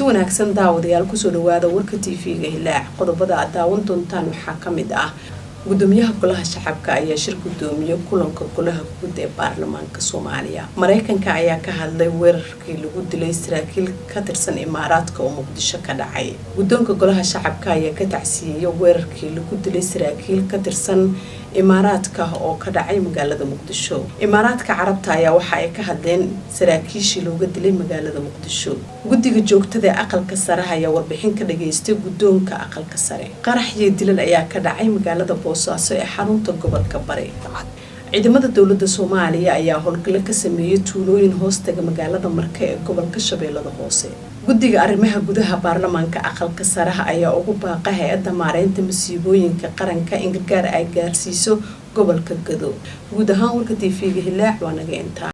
kulanti wanaagsan daawadayaal ku soo dhawaada warka TV-ga Hilaac qodobada aad daawan doontaan waxaa kamid ah gudoomiyaha golaha shacabka ayaa shir gudoomiye kulanka golaha guud ee baarlamaanka Soomaaliya Mareykanka ayaa ka hadlay weerarkii lagu dilay saraakiil ka tirsan Imaaraadka oo Muqdisho ka dhacay gudoonka golaha shacabka ayaa ka tacsiyay weerarkii lagu dilay saraakiil ka tirsan Imaaraadka oo ka dhacay magaalada Muqdisho Imaaraadka Carabta ayaa waxa ay ka hadleen saraakiishii looga dilay magaalada Muqdisho guddiga joogtada aqalka sare ayaa warbixin ka dhageystay gudoonka aqalka sare qarax iyo dilal ayaa ka dhacay magaalada Boosaaso ee xarunta gobolka Bari ciidamada dawladda Soomaaliya ayaa howlgal ka sameeyay tuulooyin hoostaga magaalada Marka ee gobolka Shabeellada Hoose guddiga arrimaha gudaha baarlamaanka aqalka sare ayaa ugu baaqay hay'adda maareynta masiibooyinka qaranka in gargaar ay gaarsiiso gobolka Gado guud ahaan warka TV-ga Hilaac waa naga inta